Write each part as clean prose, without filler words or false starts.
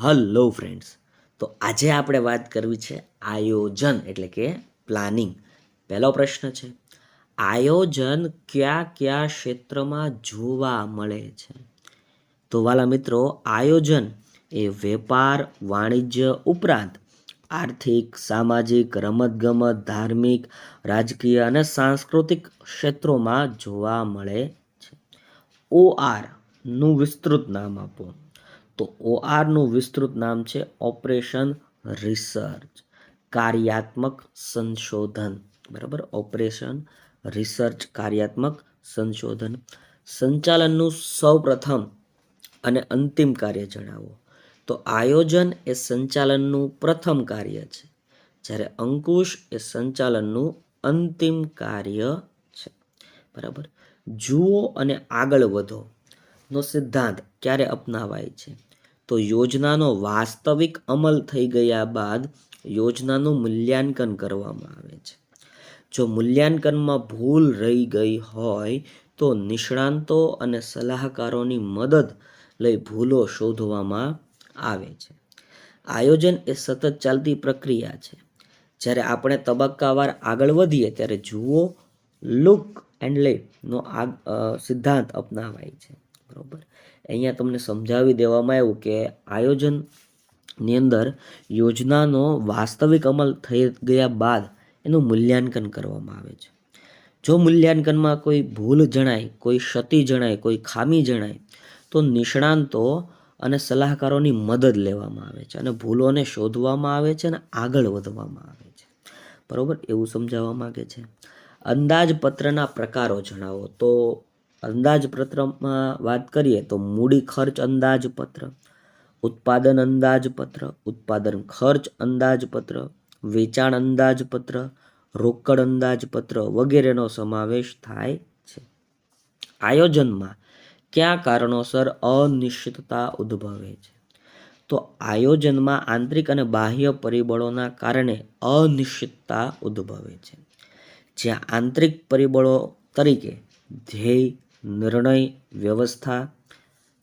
Hello friends, તો આજે આપણે વાત કરવી છે આયોજન એટલે કે પ્લાનિંગ. પહેલો પ્રશ્ન છે, આયોજન કયા કયા ક્ષેત્રમાં જોવા મળે છે? તો વાલા મિત્રો, આયોજન એ વેપાર વાણિજ્ય ઉપરાંત આર્થિક, સામાજિક, રમતગમત, ધાર્મિક, રાજકીય અને સાંસ્કૃતિક ક્ષેત્રોમાં જોવા મળે છે. OR નું વિસ્તૃત નામ આપો. તો ORનું વિસ્તૃત નામ છે ઓપરેશન રિસર્ચ, કાર્યાત્મક સંશોધન. બરાબર, ઓપરેશન રિસર્ચ, કાર્યાત્મક સંશોધન. સંચાલનનું સૌપ્રથમ અને અંતિમ કાર્ય જણાવો. તો આયોજન એ સંચાલનનું પ્રથમ કાર્ય છે, જ્યારે અંકુશ એ સંચાલનનું અંતિમ કાર્ય છે. બરાબર, જુઓ અને આગળ વધો નો સિદ્ધાંત ક્યારે અપનાવાય છે? તો યોજનાનો વાસ્તવિક અમલ થઈ ગયા બાદ યોજનાનું મૂલ્યાંકન કરવામાં આવે છે. જો મૂલ્યાંકનમાં ભૂલ રહી ગઈ હોય તો નિષ્ણાંતો અને સલાહકારોની મદદ લઈ ભૂલો શોધવામાં આવે છે. આયોજન એ સતત ચાલતી પ્રક્રિયા છે. જ્યારે આપણે તબક્કાવાર આગળ વધીએ ત્યારે જુઓ, લુક એન્ડ નો સિદ્ધાંત અપનાવાય છે. બરોબર, અહીંયા તમને સમજાવી દેવામાં આવ્યું કે આયોજનની અંદર યોજનાનો વાસ્તવિક અમલ થઈ ગયા બાદ એનું મૂલ્યાંકન કરવામાં આવે છે. જો મૂલ્યાંકનમાં કોઈ ભૂલ જણાય, કોઈ ક્ષતિ જણાય, કોઈ ખામી જણાય તો નિષ્ણાંતો અને સલાહકારોની મદદ લેવામાં આવે છે અને ભૂલોને શોધવામાં આવે છે અને આગળ વધવામાં આવે છે. બરોબર, એવું સમજાવવા માંગે છે. અંદાજપત્રના પ્રકારો જણાવો. તો અંદાજપત્રમાં વાત કરીએ તો મૂડી ખર્ચ અંદાજપત્ર, ઉત્પાદન અંદાજપત્ર, ઉત્પાદન ખર્ચ અંદાજપત્ર, વેચાણ અંદાજપત્ર, રોકડ અંદાજપત્ર વગેરેનો સમાવેશ થાય છે. આયોજનમાં કયા કારણોસર અનિશ્ચિતતા ઉદ્ભવે છે? તો આયોજનમાં આંતરિક અને બાહ્ય પરિબળોના કારણે અનિશ્ચિતતા ઉદ્ભવે છે. જ્યાં આંતરિક પરિબળો તરીકે ધ્યેય, નિર્ણય, વ્યવસ્થા,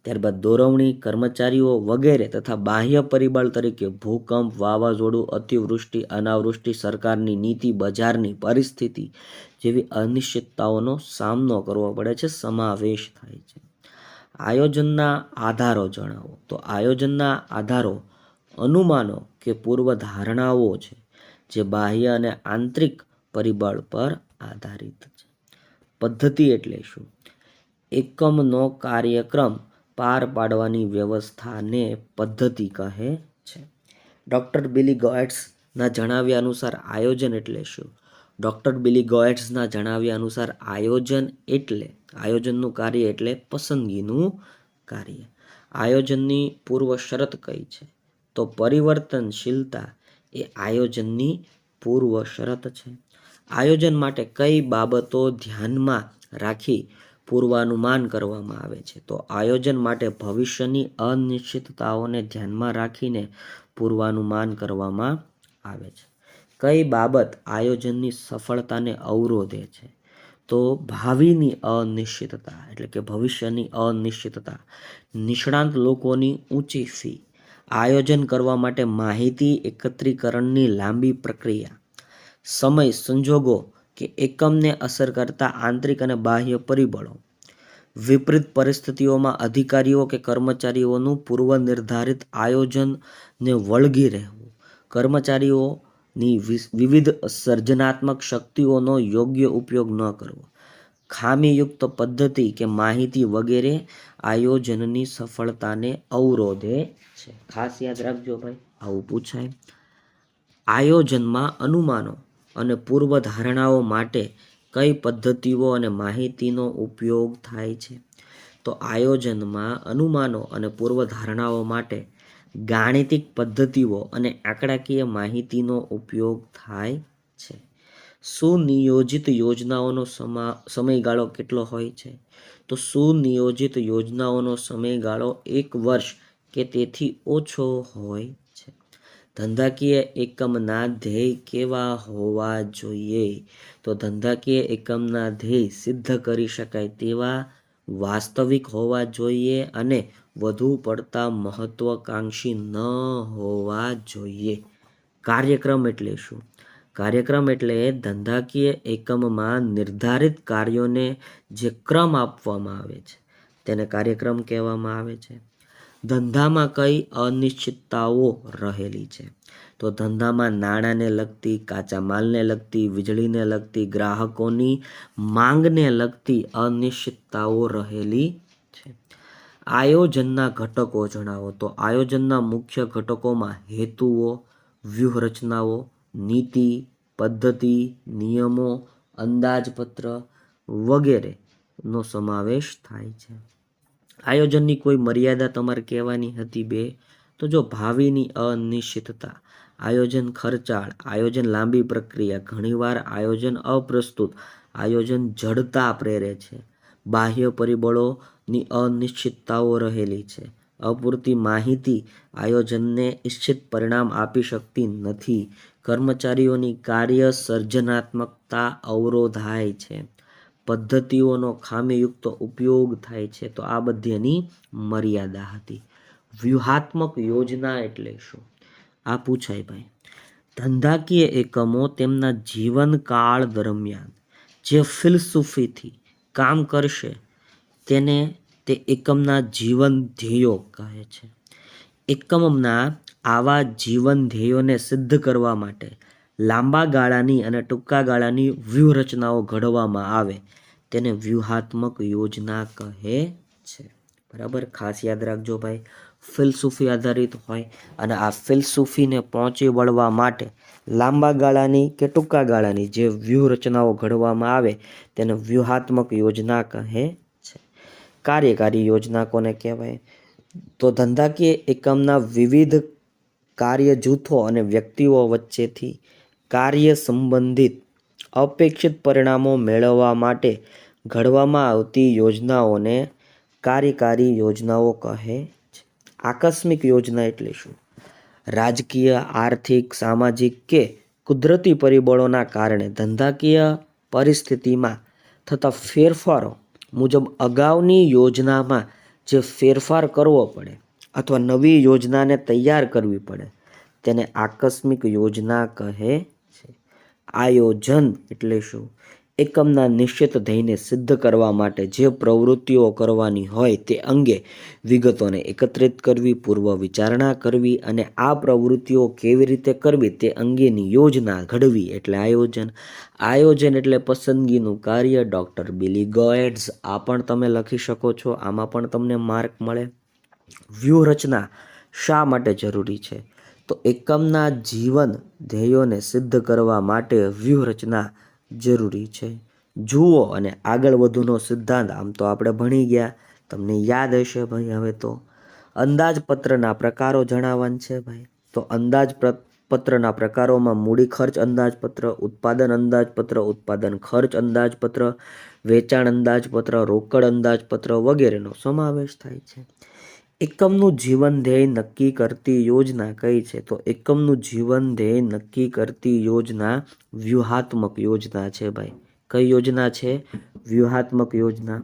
ત્યારબાદ દોરવણી, કર્મચારીઓ વગેરે તથા બાહ્ય પરિબળ તરીકે ભૂકંપ, વાવાઝોડું, અતિવૃષ્ટિ, અનાવૃષ્ટિ, સરકારની નીતિ, બજારની પરિસ્થિતિ જેવી અનિશ્ચિતતાઓનો સામનો કરવો પડે છે, સમાવેશ થાય છે. આયોજનના આધારો જણાવો. તો આયોજનના આધારો અનુમાનો કે પૂર્વ ધારણાઓ છે, જે બાહ્ય અને આંતરિક પરિબળ પર આધારિત છે. પદ્ધતિ એટલે શું? એકમનો કાર્યક્રમ પાર પાડવાની વ્યવસ્થાને પદ્ધતિ કહે છે. ડૉક્ટર બિલી ગોએટ્સના જણાવ્યા અનુસાર આયોજન એટલે શું? ડૉક્ટર બિલી ગોએટ્સના જણાવ્યા અનુસાર આયોજનનું કાર્ય એટલે પસંદગીનું કાર્ય. આયોજનની પૂર્વ શરત કઈ છે? તો પરિવર્તનશીલતા એ આયોજનની પૂર્વ શરત છે. આયોજન માટે કઈ બાબતો ધ્યાનમાં રાખી પૂર્વાનુમાન કરવામાં આવે છે? તો આયોજન માટે ભવિષ્યની અનિશ્ચિતતાઓને ધ્યાનમાં રાખીને પૂર્વાનુમાન કરવામાં આવે છે. કઈ બાબત આયોજનની સફળતાને અવરોધે છે? તો ભાવિની અનિશ્ચિતતા એટલે કે ભવિષ્યની અનિશ્ચિતતા, નિષ્ણાંત લોકોની ઊંચી ફી, આયોજન કરવા માટે માહિતી એકત્રીકરણની લાંબી પ્રક્રિયા, સમય સંજોગો કે એકમને અસર કરતા આંતરિક અને બાહ્ય પરિબળો, વિપરીત પરિસ્થિતિઓમાં અધિકારીઓ કે કર્મચારીઓનું પૂર્વ નિર્ધારિત આયોજનને વળગી રહેવું, કર્મચારીઓની વિવિધ સર્જનાત્મક શક્તિઓનો યોગ્ય ઉપયોગ ન કરવો, ખામીયુક્ત પદ્ધતિ કે માહિતી વગેરે આયોજનની સફળતાને અવરોધે છે. ખાસ યાદ રાખજો ભાઈ, આવું પૂછાય. આયોજનમાં અનુમાનો અને પૂર્વ ધારણાઓ માટે કઈ પદ્ધતિઓ અને માહિતીનો ઉપયોગ થાય છે? તો આયોજનમાં અનુમાનો અને પૂર્વ ધારણાઓ માટે ગાણિતિક પદ્ધતિઓ અને આંકડાકીય માહિતીનો ઉપયોગ થાય છે. સુનિયોજિત યોજનાઓનો સમયગાળો કેટલો હોય છે? તો સુનિયોજિત યોજનાઓનો સમયગાળો 1 વર્ષ કે તેથી ઓછો હોય છે. ધંધાકીય એકમના ધ્યેય કેવા હોવા જોઈએ? તો ધંધાકીય એકમના ધ્યેય સિદ્ધ કરી શકાય તેવા વાસ્તવિક હોવા જોઈએ અને વધુ પડતા મહત્વાકાંક્ષી ન હોવા જોઈએ. કાર્યક્રમ એટલે શું? કાર્યક્રમ એટલે ધંધાકીય એકમમાં નિર્ધારિત કાર્યોને જે ક્રમ આપવામાં આવે છે તેને કાર્યક્રમ કહેવામાં આવે છે. ધંધામાં કઈ અનિશ્ચિતતાઓ રહેલી છે? તો ધંધામાં નાણાંને લગતી, કાચા માલને લગતી, વીજળીને લગતી, ગ્રાહકોની માંગને લગતી અનિશ્ચિતતાઓ રહેલી છે. આયોજનના ઘટકો જણાવો. તો આયોજનના મુખ્ય ઘટકોમાં હેતુઓ, વ્યૂહરચનાઓ, નીતિ, પદ્ધતિ, નિયમો, અંદાજપત્ર વગેરેનો સમાવેશ થાય છે. આયોજનની કોઈ મર્યાદા તમારે કહેવાની હતી બે, તો જો ભાવિની અનિશ્ચિતતા, આયોજન ખર્ચાળ, આયોજન લાંબી પ્રક્રિયા, ઘણીવાર આયોજન અપ્રસ્તુત, આયોજન જડતા પ્રેરે છે, બાહ્ય પરિબળોની અનિશ્ચિતતાઓ રહેલી છે, અપૂરતી માહિતી આયોજનને ઇચ્છિત પરિણામ આપી શકતી નથી, કર્મચારીઓની કાર્ય સર્જનાત્મકતા અવરોધાય છે, પદ્ધતિઓનો ખામીયુક્ત ઉપયોગ થાય છે. તો આ બધી એની મર્યાદા હતી. વ્યૂહાત્મક યોજના એટલે શું? આ પૂછાય ભાઈ. ધંધાકીય એકમો તેમના જીવનકાળ દરમિયાન જે ફિલસૂફીથી કામ કરશે તેને તે એકમના જીવન ધ્યેયો કહે છે. એકમના આવા જીવન ધ્યેયોને સિદ્ધ કરવા માટે લાંબા ગાળાની અને ટૂંકા ગાળાની વ્યૂહરચનાઓ ઘડવામાં આવે તેને વ્યૂહાત્મક યોજના કહે છે. બરાબર, ખાસ યાદ રાખજો ભાઈ. ફિલસૂફી આધારિત હોય અને આ ફિલસૂફીને પહોંચી વળવા માટે લાંબા ગાળાની કે ટૂંકા ગાળાની જે વ્યૂહરચનાઓ ઘડવામાં આવે તેને વ્યૂહાત્મક યોજના કહે છે. કાર્યકારી યોજના કોને કહેવાય? તો ધંધાકીય એકમના વિવિધ કાર્ય જૂથો અને વ્યક્તિઓ વચ્ચેથી કાર્ય સંબંધિત અપેક્ષિત પરિણામો મેળવવા માટે ઘડવામાં આવતી યોજનાઓને કાર્યકારી યોજનાઓ કહે છે. આકસ્મિક યોજના એટલે શું? રાજકીય, આર્થિક, સામાજિક કે કુદરતી પરિબળોના કારણે ધંધાકીય પરિસ્થિતિમાં થતા ફેરફારો મુજબ અગાઉની યોજનામાં જે ફેરફાર કરવો પડે અથવા નવી યોજનાને તૈયાર કરવી પડે તેને આકસ્મિક યોજના કહે છે. આયોજન એટલે શું? એકમના નિશ્ચિત ધ્યેયને સિદ્ધ કરવા માટે જે પ્રવૃત્તિઓ કરવાની હોય તે અંગે વિગતોને એકત્રિત કરવી, પૂર્વ વિચારણા કરવી અને આ પ્રવૃત્તિઓ કેવી રીતે કરવી તે અંગેની યોજના ઘડવી એટલે આયોજન. આયોજન એટલે પસંદગીનું કાર્ય. ડૉક્ટર બિલી ગેટ્સ. આ પણ તમે લખી શકો છો, આમાં પણ તમને માર્ક મળે. વ્યૂહરચના શા માટે જરૂરી છે? તો એકમના જીવન ધ્યેયોને સિદ્ધ કરવા માટે વ્યૂહરચના જરૂરી છે. જુઓ અને આગળ વધુનો સિદ્ધાંત આમ તો આપણે ભણી ગયા, તમને યાદ હશે ભાઈ. હવે તો અંદાજપત્રના પ્રકારો જણાવવાના છે ભાઈ. તો અંદાજપત્રના પ્રકારોમાં મૂડી ખર્ચ અંદાજપત્ર, ઉત્પાદન અંદાજપત્ર, ઉત્પાદન ખર્ચ અંદાજપત્ર, વેચાણ અંદાજપત્ર, રોકડ અંદાજપત્ર વગેરેનો સમાવેશ થાય છે. એકમનું જીવન ધ્યેય નક્કી કરતી યોજના કઈ છે? તો એકમનું જીવન ધ્યેય નક્કી કરતી યોજના વ્યૂહાત્મક યોજના છે ભાઈ. કઈ યોજના છે? વ્યૂહાત્મક યોજના.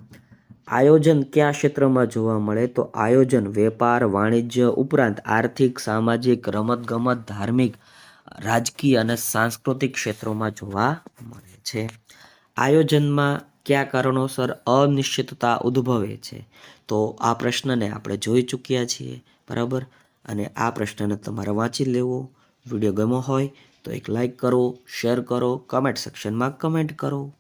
આયોજન કયા ક્ષેત્રમાં જોવા મળે? તો આયોજન વેપાર, વાણિજ્ય ઉપરાંત આર્થિક, સામાજિક, રમતગમત, ધાર્મિક, રાજકીય અને સાંસ્કૃતિક ક્ષેત્રોમાં જોવા મળે છે. આયોજનમાં કયા કારણોસર અનિશ્ચિતતા ઉદ્ભવે છે? તો આ પ્રશ્નને આપણે જોઈ ચૂક્યા છીએ. બરાબર, અને આ પ્રશ્નને તમારે વાંચી લેવો. વિડીયો ગમ્યો હોય તો એક લાઈક કરો, શેર કરો, કમેન્ટ સેક્શનમાં કમેન્ટ કરો.